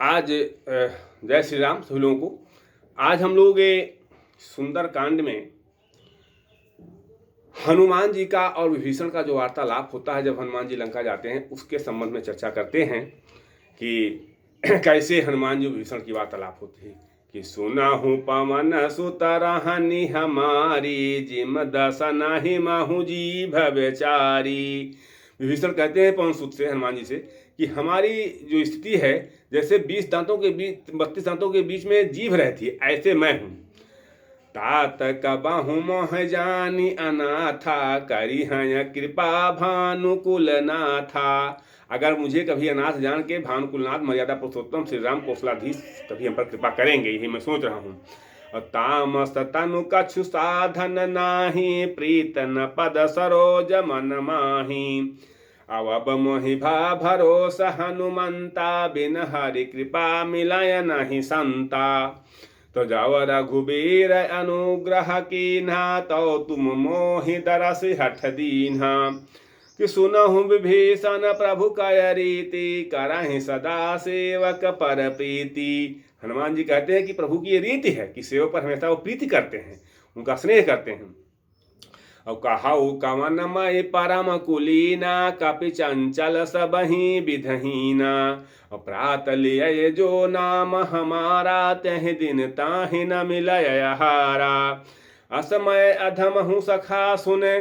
आज जय श्री राम सभी लोगों को। आज हम लोग सुंदर कांड में हनुमान जी का और विभीषण का जो वार्तालाप होता है जब हनुमान जी लंका जाते हैं, उसके संबंध में चर्चा करते हैं कि कैसे हनुमान जी विभीषण की वार्तालाप होती है। कि सुनाहु पवन सुत रहनी हमारी, जिम दस नहीं महु जी भवचारी। विभीषण कहते हैं पवन सुत से, हनुमान जी से, कि हमारी जो स्थिति है जैसे 20 दांतों के बीच 32 दांतों के बीच में जीभ रहती है, ऐसे मैं हूँ। तात कबहु मोह जानी अनाथा, करी हैं कृपा भानुकुल नाथा। अगर मुझे कभी अनाथ जान के भानुकुलनाथ मर्यादा पुरुषोत्तम श्री राम कौशलाधीश कभी हम पर कृपा करेंगे, यही मैं सोच रहा हूँ। और तामस तनु कछु साधन नाही, प्रीत न पद सरोज मन माही। अब मोहि भा भरोस हनुमंता, बिन हरि कृपा मिलय नहीं संता। तो जाव रघुबीर अनुग्रह कीन्हा, तो तुम मोहि दरस हठ दीन्हा। कि सुनहु विभीषण प्रभु कय रीति, करहि सदा सेवक पर प्रीति। हनुमान जी कहते हैं कि प्रभु की ये रीति है कि सेवक पर हमेशा वो प्रीति करते हैं, उनका स्नेह करते हैं। और कहु कवन मय परम कुलीना, कपि चंचल सबहि विधहीना। और प्रात लिय जो नाम हमारा, तह दिन ताहि न मिलय हारा। असमय अधमहु सखा सुने,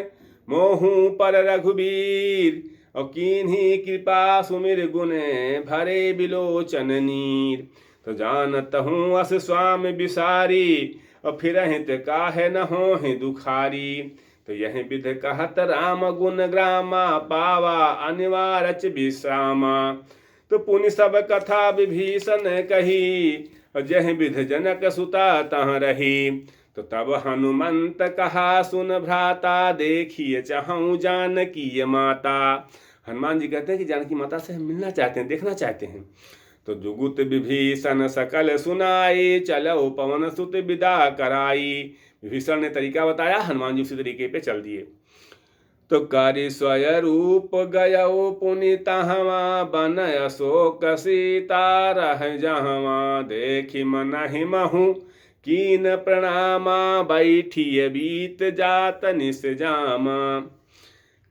मोहु पर रघुबीर। और कीन्ही कृपा सुमिर गुने, भरे बिलोचन नीर। तो जानत हूँ अस स्वामी बिसारी, और फिर हित काहे न होहि दुखारी। तो यह विध कहत राम गुण ग्रामा, पावा अनिवार्य विश्रामा। तो पुनि सब कथा विभीषण कही, और जह विध जनक सुता तह रही। तो तब हनुमंत कहा सुन भ्राता, देखिए चाहूं जानकी माता। हनुमान जी कहते हैं कि जानकी माता से हम मिलना चाहते हैं, देखना चाहते हैं। तो जुगुत विभीषण सकल सुनाई, चलो पवन सुत विदा कराई। विभीषण ने तरीका बताया, हनुमान जी उसी तरीके पे चल दिए। तो कार्य स्वरूप गयो पुनि तहवा, बनय शोक सीता रह जहवा। देखी मनहि महु कीन प्रणामा, बैठिए बीत जात निस जामा।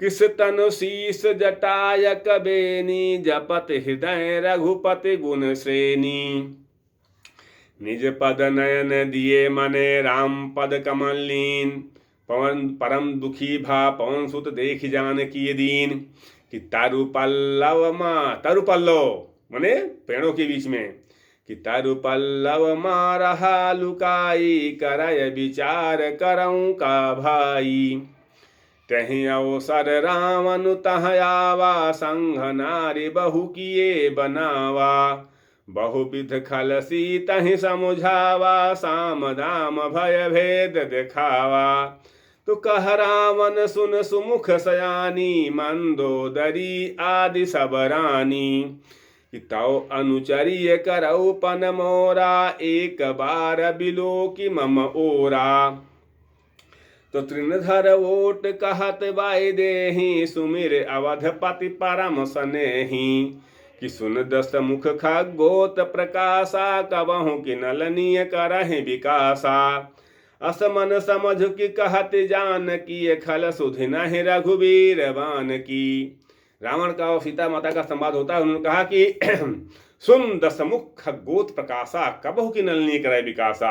किस तनु शीस जटायक बेनी, जपत हृदय रघुपति गुण श्रेणी। निज पद नयन दिए मने, राम पद कमल लीन। पवन परम दुखी भा पवन सुत देख जान की दीन। कि तारु पल्लव माँ, तारु पल्लव मने पेड़ों के बीच में, कि तारु पल्लव माँ रहा लुकाई, करय विचार करऊं का भाई। तहि अवसर रावण तह आवा, संघ नारी बहु किए बनावा। बहुविध खल सीतहि समुझावा, साम दाम भय भेद दिखावा। तो कह रावण सुन सुमुख सयानी, मंदोदरी आदि सब रानी। तौ अनुचरिय करऊ पन मोरा, एक बार बिलो की मम ओरा। तो तृणधर ओट कहत बाई देहि, सुमिर अवधपति परम सनेहि। कि सुन दस मुख खगोत प्रकाशा, कबहु कि नलनीय करहि विकासा। असमन समझ कि कहत जान की, खल सुधि नहि रघुबीर बान की। रावण का और सीता माता का संवाद होता है। उन्होंने कहा कि सुन दस मुख खगोत प्रकाशा, कबहु कि नलनीय करहि विकासा।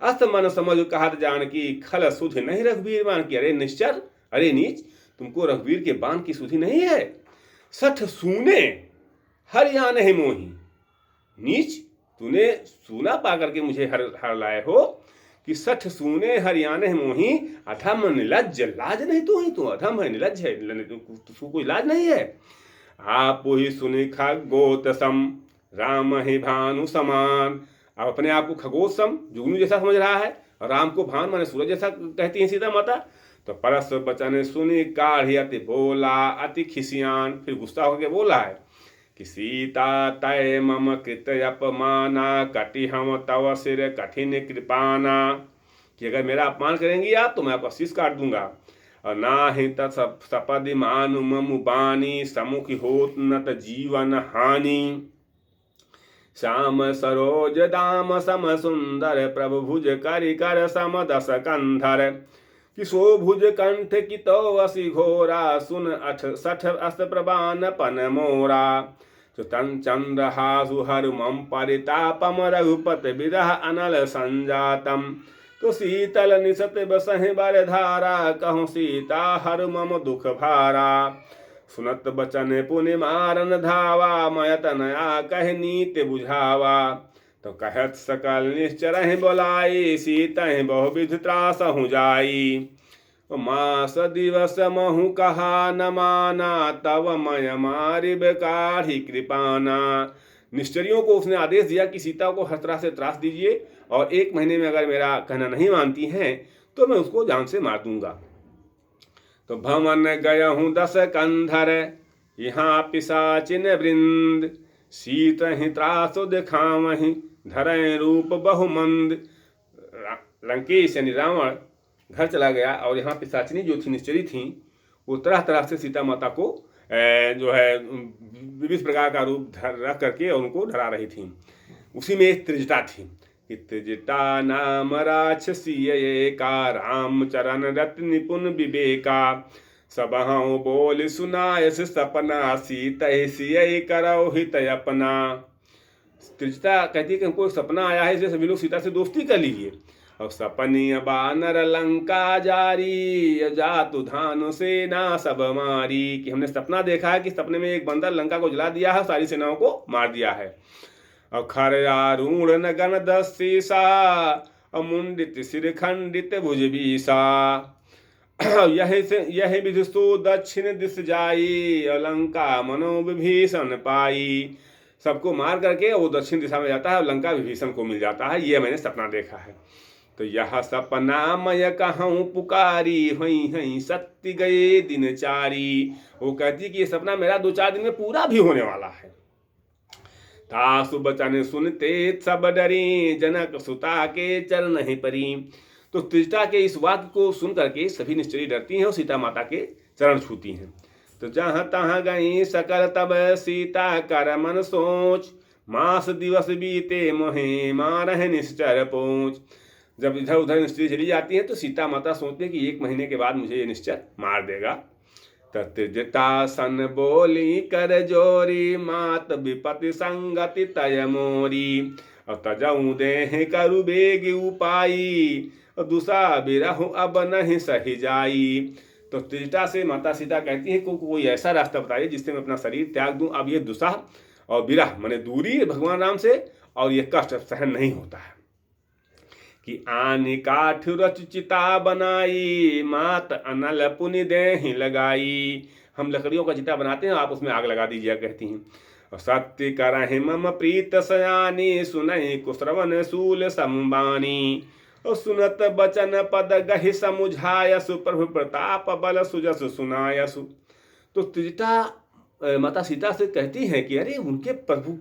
अस्त मन समझ कहत जान की, खल सुधि नहीं रघुबीर बान की। अरे निश्चर, अरे नीच, तुमको रघुवीर के बाण की सुधि नहीं है। सठ सूने हरियाण है मोही। नीच, तूने सूना पा करके मुझे हर लाए हो। कि सठ सूने हरियाणा है मोही, अधम निलज्ज लाज नहीं तू ही, तू अधम है, निलज्ज है, तू कोई लाज नहीं है। आप ही सुनि खगोत सम, राम ही भानु समान। अब अपने आप को खगोत सम जुगनू जैसा समझ रहा है, और राम को भान माने सूरज जैसा कहती है सीता माता। तो परस बचन सुनि काढ़ी अति बोला, अति खिसियान, फिर गुस्सा होकर बोला है कि सीता तय मम कृत अपमाना, कटि हम तव सिर कठिन कृपाना। कि अगर मेरा अपमान करेंगी आप तो मैं आपका शीश काट दूंगा। और ना ही तपदि मानु ममु बानी, समुख होत न जीवन हानि। श्याम सरोज दाम सम सुंदर प्रभु भुज करि कर सम दस कंधर किशो भुज कंठ की तो वसी घोरा सुन अठ सठ अस्त प्रबान पन मोरा सुतन चंद्रहासु हरुमं परितापम रघुपत विरह अनल संजातम तो शीतल निसत बसहि बर धारा कहूँ सीता हरुमम दुख भारा सुनत बचन पुनि मारन धावा मयत नया कह नीत बुझावा तो कहत सकल निश्चर बोलाई सीता बहुविध त्रास हूँ जाई मास दिवस महु कहा न माना तव मय मारिब काढ़ी कृपाना। निश्चरियों को उसने आदेश दिया कि सीता को हर तरह से त्रास दीजिए और 1 महीने में अगर मेरा कहना नहीं मानती हैं तो मैं उसको जान से मार दूंगा। तो भवन गया हूँ 10 कंधर यहाँ पिशाचिन वृंद सीत ही त्रास दिखावहीं धरें रूप बहुमंद। लंकेश यानी रावण घर चला गया और यहाँ पिशाचिनी जो थी निश्चरी थी वो तरह तरह से सीता माता को जो है विविध प्रकार का रूप रख करके और उनको डरा रही थी। उसी में एक त्रिजटा थी कि त्रिजटा नाम राक्षसी का राम चरण रत निपुण विवेका सबहु बोल सुनायस सपना सीता सिय करो हित अपना। त्रिजटा कहती है कि हमको एक सपना आया है इसलिए सभी लोग सीता से दोस्ती कर लीजिए। और सपनीय बानर लंका जारी जातु धानु सेना सब मारी कि हमने सपना देखा है कि सपने में एक बंदर लंका को जला दिया है सारी सेनाओं को मार दिया है। और खरयारूढ़ नगन 10 सीसा अमुंडित सिर खंडित भुज बीसा यह विधिस्तु दक्षिण दिश जाई लंका मनो विभीषण पाई। सबको मार करके वो दक्षिण दिशा में जाता है और लंका विभीषण को मिल जाता है। ये मैंने सपना देखा है। तो यह सपना मय कहूँ पुकारी हुई हई सत्य गए दिन चारी। वो कहती कि ये सपना मेरा 2-4 दिन में पूरा भी होने वाला है। तासु बचन सुनते सब डरी जनक सुता के चरण ही परी। तो त्रिजटा के इस वाक्य को सुन करके सभी निश्चरी डरती हैं और सीता माता के चरण छूती हैं। तो जहाँ तहाँ गई सकल तब सीता कर मन सोच मास दिवस बीते मोहे मारह निश्चर पहुँच। जब इधर उधर निश्चय चली जाती है तो सीता माता सोचती है कि 1 महीने के बाद मुझे ये निश्चय मार देगा। त्रिजटा सन बोली कर जोरी मात विपति संगति तय मोरी। और तजऊ देह करु बेग उपाई और दुसा बिरहु अब नहीं सही जाई। तो त्रिजटा से माता सीता कहती है को कोई ऐसा रास्ता बताइए जिससे मैं अपना शरीर त्याग दूं। अब ये दुसा और बिरह माने दूरी भगवान राम से और ये कष्ट सहन नहीं होता है। कि आनी काठ रच चिता बनाई मात अनल पुनि देहि लगाई। हम लकड़ियों का चिता बनाते हैं आप उसमें आग लगा दीजिए कहती हैं। और सत्य करहि मम प्रीत सयानी सुनहि कुश्रवण शूल संबानी। और सुनत बचन पद गहि समुझायसु प्रभु प्रताप बल सुजस सुनायसु। तो त्रिजटा माता सीता से कहती हैं कि अरे उनके प्रभु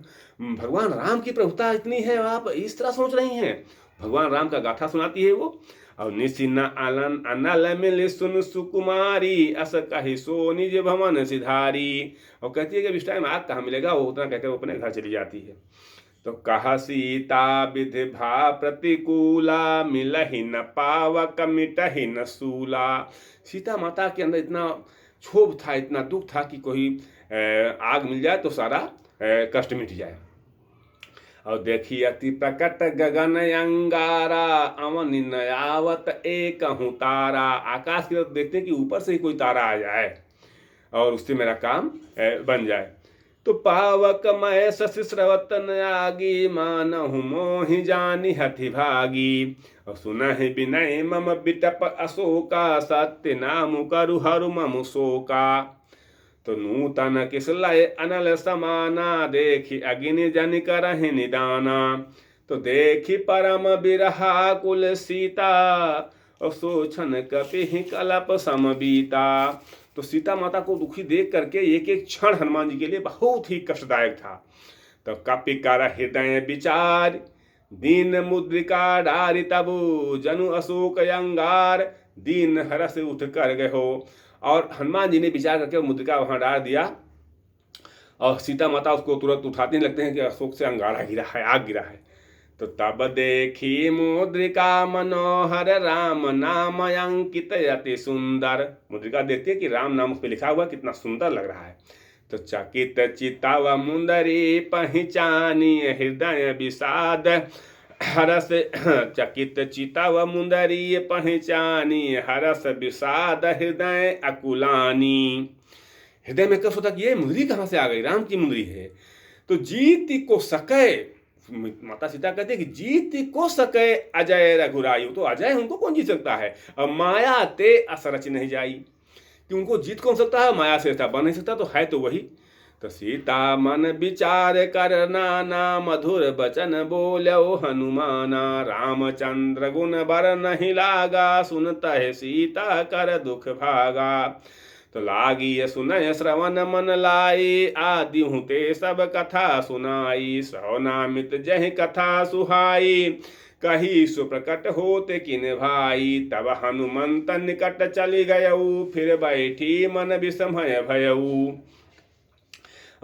भगवान राम की प्रभुता इतनी है आप इस तरह सोच रही हैं। भगवान राम का गाथा सुनाती है वो। और निशिन आलन अनल मिल सुन सुकुमारी अस कहि सो निज भवन सिधारी। और कहती है कि इस टाइम आग कहाँ मिलेगा वो उतना कहकर वो अपने घर चली जाती है। तो कहा सीता विधि भा प्रतिकूला मिलहि न पावक मिटहि न सूला। सीता माता के अंदर इतना क्षोभ था इतना दुख था कि कोई आग मिल जाए तो सारा कष्ट मिट जाए। और देखी अति प्रकट गगन अंगारा अवन नयावत एक हूँ तारा। आकाश की तरफ देखते हैं कि ऊपर से ही कोई तारा आ जाए और उससे मेरा काम बन जाए। तो पावक मैं शशि श्रवतन आगी मानहु मोहि जानी हथि भागी। और सुनहि विनय मम बिटप अशोका सत्य नाम करु हरु मम शोका। तो नूतन किसलय अनल समाना देखी अग्नि जन करहि निदाना। तो देखी परम बिरहा कुल सीता और सोचन कपि कलप समबीता। तो सीता माता को दुखी देख करके एक एक क्षण हनुमान जी के लिए बहुत ही कष्टदायक था। तो कपि कर हृदय विचार दीन मुद्रिका डारि तबु जनु अशोक अंगार। दीन हरस उठ कर गए हो। और हनुमान जी ने विचार करके मुद्रिका वहां डाल दिया और सीता माता उसको तुरंत उठाते ही लगते हैं कि अशोक से अंगारा गिरा है, आग गिरा है। तो तब देखी मुद्रिका मनोहर राम नाम अंकित अति सुंदर। मुद्रिका देखती है कि राम नाम उस पर लिखा हुआ कितना सुंदर लग रहा है। तो चकित चिताव मुंदरी पहचानी हृदय विषाद हरस चकित चिताव मुंदरी पहचानी हरस विषाद हृदय अकुलानी। हृदय में कष्ट होता कि ये मुंदरी कहाँ से आ गई, राम की मुंदरी है। तो जीति को सके, माता सीता कहते हैं कि जीति को सके अजय रघुरायु। तो अजय उनको कौन जीत सकता है। अब माया ते असरच नहीं जाई, कि उनको जीत कौन सकता है, माया से ऐसा बन नहीं सकता। तो है तो वही। तो सीता मन विचार कर नाना मधुर बचन बोलो हनुमाना। रामचंद्र गुण बर नहीं लागा सुनता है सीता कर दुख भागा। तो लागी सुनय श्रवण मन लाई आदि हुते सब कथा सुनाई। सौनामित जह कथा सुहाई कही सुप्रकट होते किन भाई। तब हनुमंत निकट चली गयऊ फिर बैठी मन विस्मय भयऊ।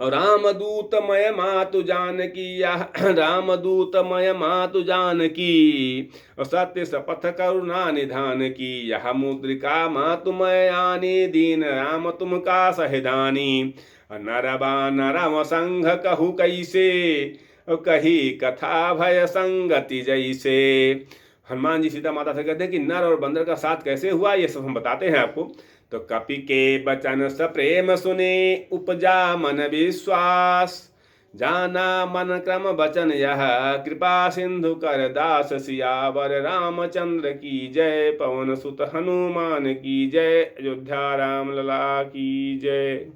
रामदूत मय मातु जानकी रामदूत मय मातु जानकी सत्य शपथ करुणा निधान की। यह मुद्रिका मातु मय आनी दीन राम तुम का सहदानी। नरबा नरम संघ कहु कैसे कही कथा भय संगति जैसे। हनुमान जी सीता माता से कहते हैं कि नर और बंदर का साथ कैसे हुआ, ये सब हम बताते हैं आपको। तो कपि के बचन सप्रेम सुने उपजा मन विश्वास। जाना मन क्रम बचन यह कृपा सिंधु कर दास। सियावर रामचंद्र की जय पवन सुत हनुमान की जय। अयोध्या राम लला की जय।